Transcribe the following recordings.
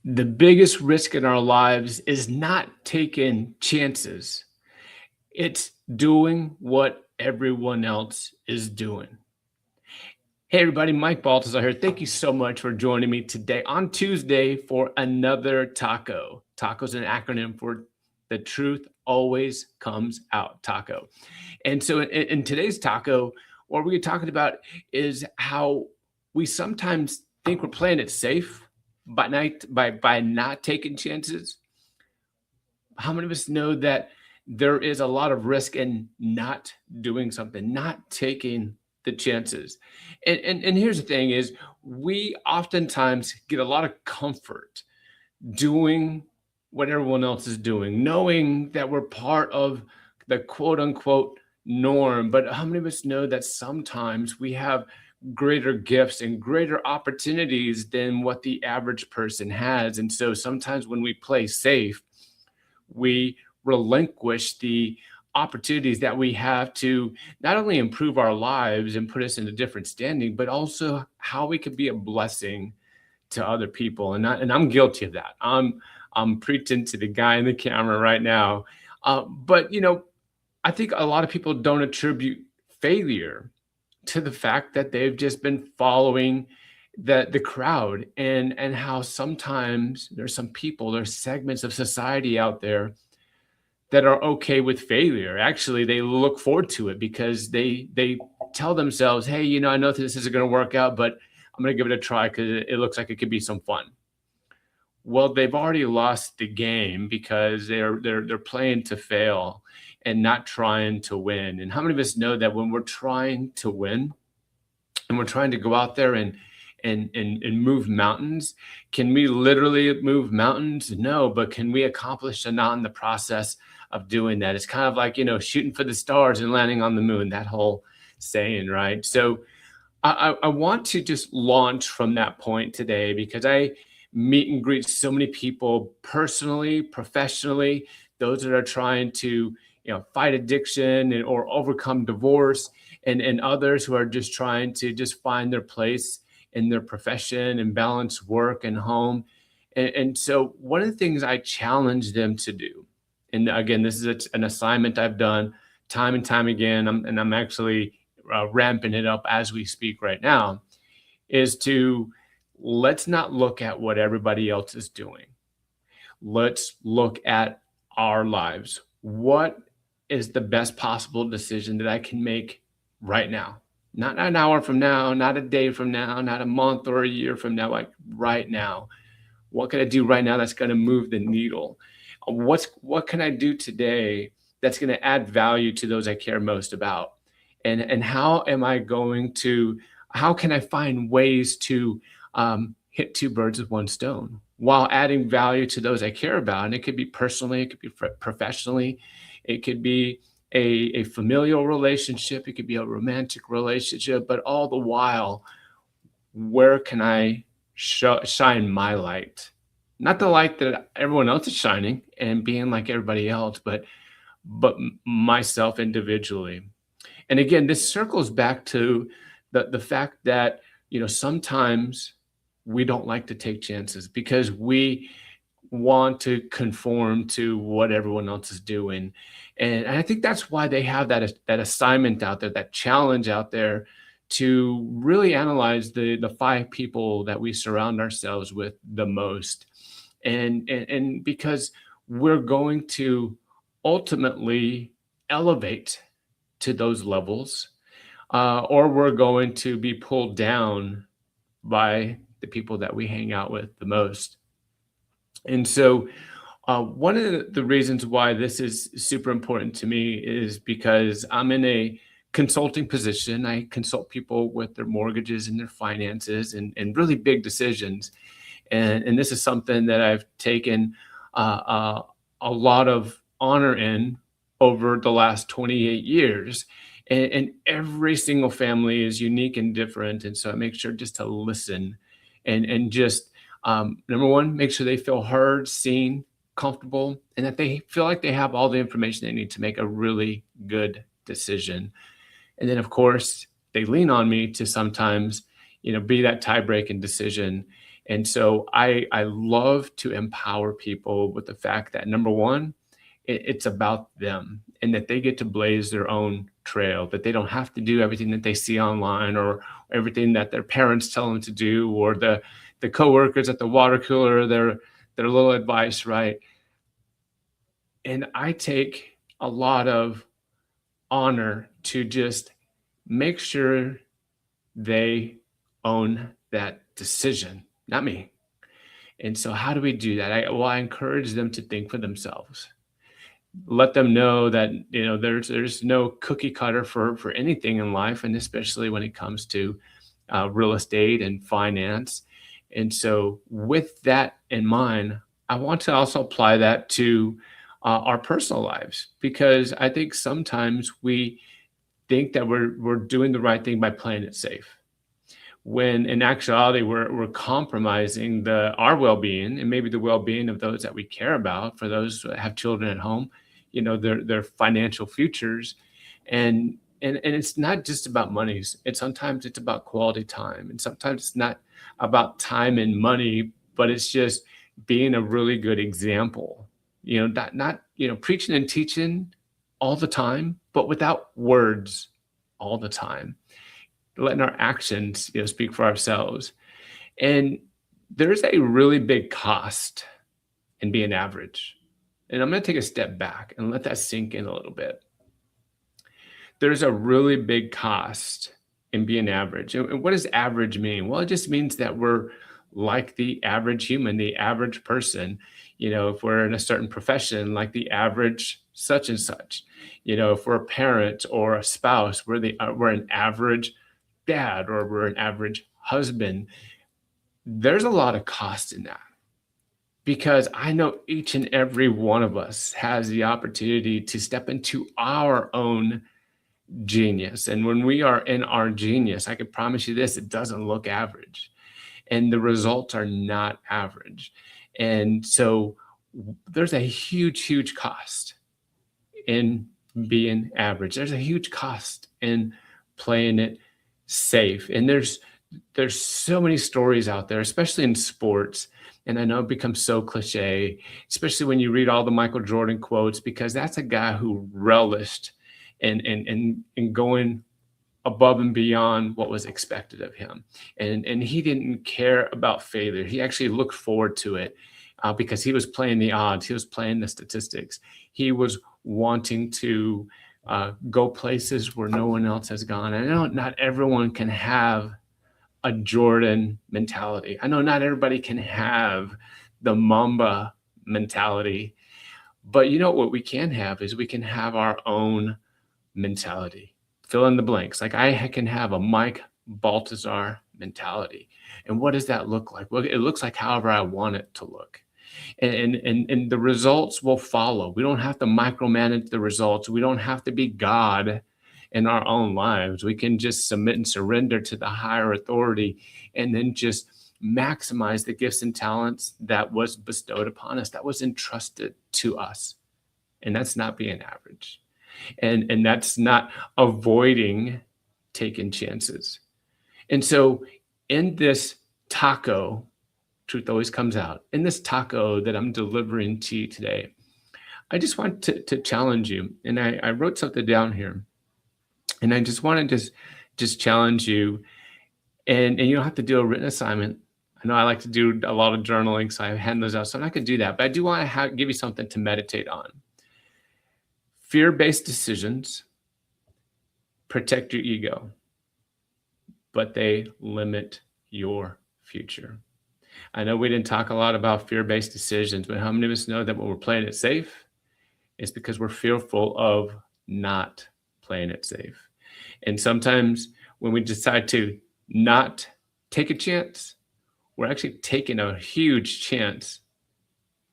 The biggest risk in our lives is not taking chances. It's doing what everyone else is doing. Hey everybody, Mike Baltazar here. Thank you so much for joining me today on Tuesday for another taco. Taco is an acronym for the truth always comes out, taco. And so in today's taco, what we're talking about is how we sometimes think we're playing it safe by not taking chances. How many of us know that there is a lot of risk in not doing something, not taking the chances? And here's the thing is we oftentimes get a lot of comfort doing what everyone else is doing, knowing that we're part of the quote unquote norm. But how many of us know that sometimes we have greater gifts and greater opportunities than what the average person has? And so sometimes when we play safe, we relinquish the opportunities that we have to not only improve our lives and put us in a different standing, but also how we could be a blessing to other people. And I'm guilty of that. I'm preaching to the guy in the camera right now. But I think a lot of people don't attribute failure to the fact that they've just been following the crowd, and how sometimes there's some people, there's segments of society out there that are okay with failure. Actually, they look forward to it because they tell themselves, hey, I know this isn't going to work out, but I'm going to give it a try because it looks like it could be some fun. Well, they've already lost the game because they're playing to fail and not trying to win. And how many of us know that when we're trying to win and we're trying to go out there and move mountains, can we literally move mountains? No, but can we accomplish a lot in the process of doing that? It's kind of like, shooting for the stars and landing on the moon, that whole saying, right? So I want to just launch from that point today because I meet and greet so many people personally, professionally, those that are trying to, fight addiction or overcome divorce, and others who are just trying to just find their place in their profession and balance work and home. And so one of the things I challenge them to do, and again, this is an assignment I've done time and time again, and I'm actually ramping it up as we speak right now, is to let's not look at what everybody else is doing. Let's look at our lives. What is the best possible decision that I can make right now? Not an hour from now, not a day from now, not a month or a year from now, like right now. What can I do right now that's going to move the needle? What can I do today that's going to add value to those I care most about? And how am I going to? How can I find ways to hit two birds with one stone while adding value to those I care about? And it could be personally, it could be professionally, it could be a familial relationship, it could be a romantic relationship, but all the while, where can I shine my light? Not the light that everyone else is shining and being like everybody else, but myself individually. And again, this circles back to the fact that sometimes we don't like to take chances because we want to conform to what everyone else is doing. And I think that's why they have that assignment out there, that challenge out there, to really analyze the five people that we surround ourselves with the most. And because we're going to ultimately elevate to those levels, or we're going to be pulled down by the people that we hang out with the most. And so, one of the reasons why this is super important to me is because I'm in a consulting position. I consult people with their mortgages and their finances and really big decisions. And this is something that I've taken a lot of honor in over the last 28 years. And every single family is unique and different. And so I make sure just to listen and just, number one, make sure they feel heard, seen, comfortable, and that they feel like they have all the information they need to make a really good decision. And then, of course, they lean on me to sometimes, be that tie-breaking decision. And so I love to empower people with the fact that number one, it's about them and that they get to blaze their own trail, that they don't have to do everything that they see online or everything that their parents tell them to do, or the coworkers at the water cooler, their little advice, right? And I take a lot of honor to just make sure they own that decision, not me. And so how do we do that? I encourage them to think for themselves. Let them know that, there's no cookie cutter for anything in life, and especially when it comes to real estate and finance. And so with that in mind, I want to also apply that to our personal lives, because I think sometimes we think that we're doing the right thing by playing it safe, when in actuality we're compromising our well-being and maybe the well-being of those that we care about, for those that have children at home, their financial futures. And it's not just about monies. It's sometimes it's about quality time, and sometimes it's not about time and money, but it's just being a really good example. Not preaching and teaching all the time, but without words all the time, letting our actions speak for ourselves. And there's a really big cost in being average. And I'm going to take a step back and let that sink in a little bit. There's a really big cost in being average. And what does average mean? Well, it just means that we're like the average human, the average person. If we're in a certain profession, like the average such and such. If we're a parent or a spouse, we're an average dad, or we're an average husband. There's a lot of cost in that, because I know each and every one of us has the opportunity to step into our own genius. And when we are in our genius, I can promise you this, it doesn't look average, and the results are not average. And so there's a huge cost in being average. There's a huge cost in playing it safe. And there's so many stories out there, especially in sports. And I know it becomes so cliche, especially when you read all the Michael Jordan quotes, because that's a guy who relished in going above and beyond what was expected of him. And he didn't care about failure. He actually looked forward to it, because he was playing the odds. He was playing the statistics. He was wanting to go places where no one else has gone. I know not everyone can have a Jordan mentality. I know not everybody can have the Mamba mentality, but what we can have is we can have our own mentality. Fill in the blanks. Like I can have a Mike Baltazar mentality. And what does that look like? Well, it looks like however I want it to look. And the results will follow. We don't have to micromanage the results. We don't have to be God in our own lives. We can just submit and surrender to the higher authority, and then just maximize the gifts and talents that was bestowed upon us, that was entrusted to us. And that's not being average. And that's not avoiding taking chances. And so in this T.A.C.O, truth always comes out, in this T.A.C.O that I'm delivering to you today, I just want to challenge you. And I wrote something down here, and I just want to just challenge you. And you don't have to do a written assignment. I know I like to do a lot of journaling, so I hand those out. So I'm not going to do that, but I do want to give you something to meditate on. Fear-based decisions protect your ego, but they limit your future. I know we didn't talk a lot about fear-based decisions, but how many of us know that when we're playing it safe, it's because we're fearful of not playing it safe. And sometimes when we decide to not take a chance, we're actually taking a huge chance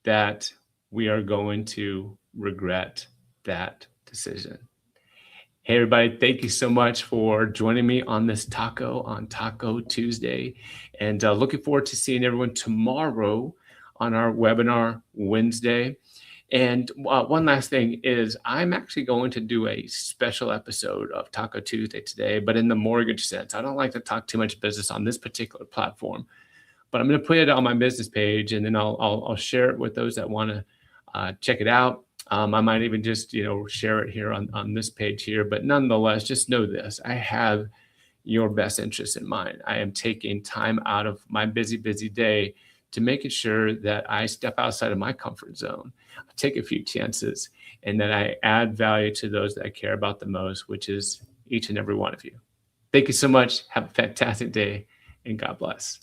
that we are going to regret that decision. Hey, everybody, thank you so much for joining me on this T.A.C.O on T.A.C.O Tuesday. And looking forward to seeing everyone tomorrow on our webinar Wednesday. And one last thing is I'm actually going to do a special episode of T.A.C.O Tuesday today, but in the mortgage sense. I don't like to talk too much business on this particular platform, but I'm going to put it on my business page, and then I'll share it with those that want to check it out. I might even just share it here on this page here. But nonetheless, just know this: I have your best interest in mind. I am taking time out of my busy day to making sure that I step outside of my comfort zone, take a few chances, and that I add value to those that I care about the most, which is each and every one of you. Thank you so much. Have a fantastic day, and God bless.